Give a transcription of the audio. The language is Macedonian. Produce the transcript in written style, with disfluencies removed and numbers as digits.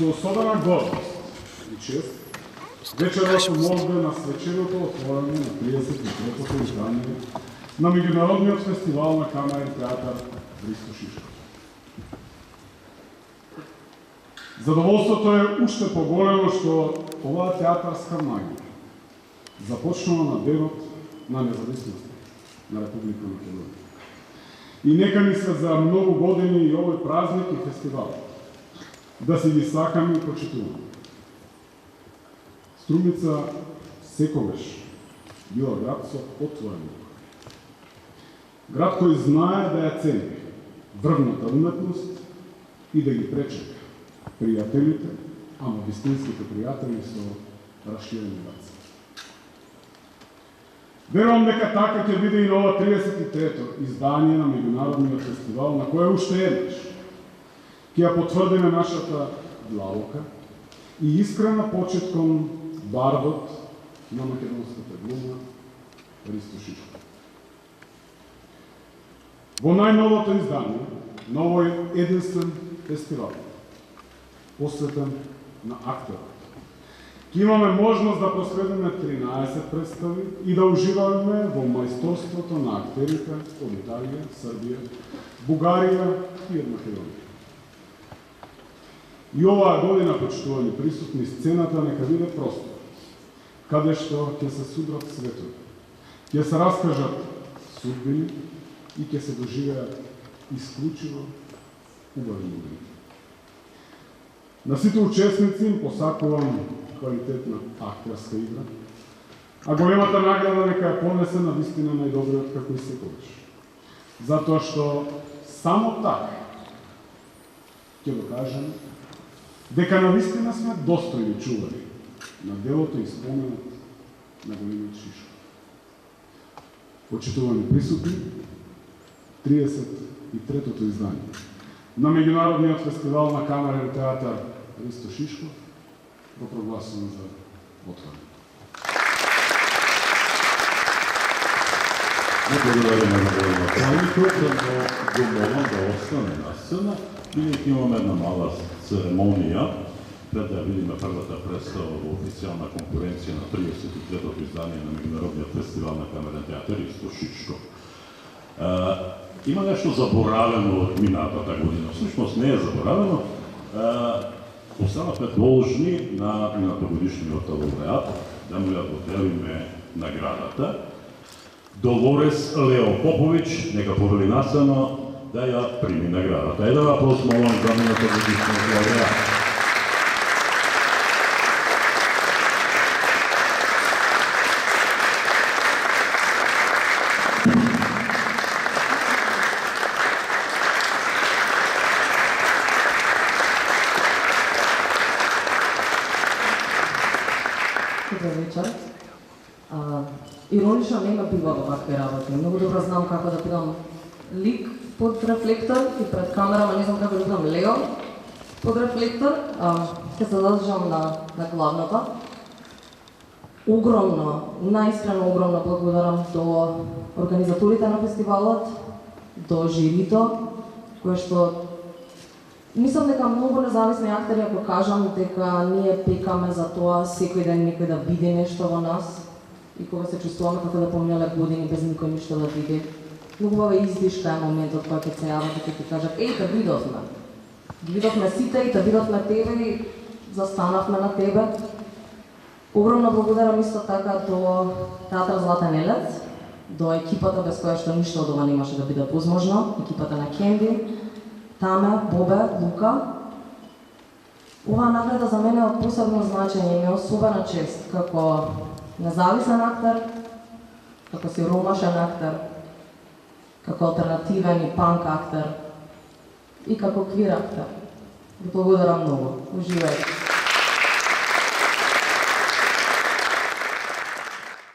Со особена гордост и чест, вечерва сум овде на свеченото отворање на 33-то издание на Меѓународниот фестивал на камерен театар Христо Шишков. Задоволството е уште поголемо што оваа театарска магија започнала на денот на независност на Република Македонија. И нека ни се за многу години и овој празник и фестивал да се ги сакаме и почитуваме. Струмица секогаш била град со отворен дух. Град кој знае да ја цени врвната уметност и да ги пречека пријателите, ама вистинските пријатели со раширени раце. Верувам дека така ќе биде и на ова 33-то издание на Меѓународниот фестивал, на кој уште еднаш ќе ја потврдиме нашата длабока и искрена почит кон бардот на македонската глума Христо Шишков. Во најновото издание на овој единствен фестивал, посветен на актерот, ќе имаме можност да проследиме 13 представи и да уживаме во мајсторството на актерите од Италија, Србија, Бугарија и од Македонија. И оваа година, почитувани присутни, сцената нека биде простор, каде што ќе се судрат светови, ќе се раскажат судбини и ќе се доживеат исклучиво убави моменти. На сите учесници им посакувам квалитетна актерска игра, а големата награда нека ја понесе на вистина најдобриот како и секогаш. Затоа што само така ќе докажем дека на вистина сме достојни чувари на делото и споменот на големиот Шишков. Почитувани присутни, 33-то издание на Меѓународниот фестивал на камерен театар Христо Шишков го прогласувам за отворен. Благодарим на Володимир да молам да остане на сцена, бидејќи имаме една мала церемонија пред да видиме првата представа во официјална конкуренција на 33-то издание на Меѓународниот фестивал на камерен театар Христо Шишков. Има нешто заборавено од минатата година. Всушност не е заборавено. Останавме должни на минатогодишниот лауреат да му ја доделиме наградата. Долорес Лео Попович, нека повели насано да ја прими наградата. Еден аплауз молам за минатогодишниот лауреат. Добар вечер. Иронично не ме бива во вакви работи. Многу добро знам како да бидам лик под рефлектор и пред камера, ама не знам како да бидам Лео под рефлектор. Ќе се задржам на главната. Огромно, најискрено огромно благодарам до организаторите на фестивалот, до жирито, кое што мислам дека многу независни актери ако кажам дека ние пекаме за тоа секој ден некој да види нешто во нас и кога се чувствуваме како да поминале години без никој ништо да види. Многу убава издишка е моментот кога ќе се јават и ќе ти кажат еј, те видовме. Ги видовме сите и те видовме тебе и застанавме на тебе. Огромно благодарам исто така до Театар Златен елец, до екипата без која што ништо од ова немаше да биде возможно, екипата на Кенди, Таме, Бобе, Лука. Оваа награда за мене е од посебно значење и ми е особена чест како независен актер, како сиромашен актер, како алтернативен и панк актер и како квир актер. Ви благодарам многу. Уживајте.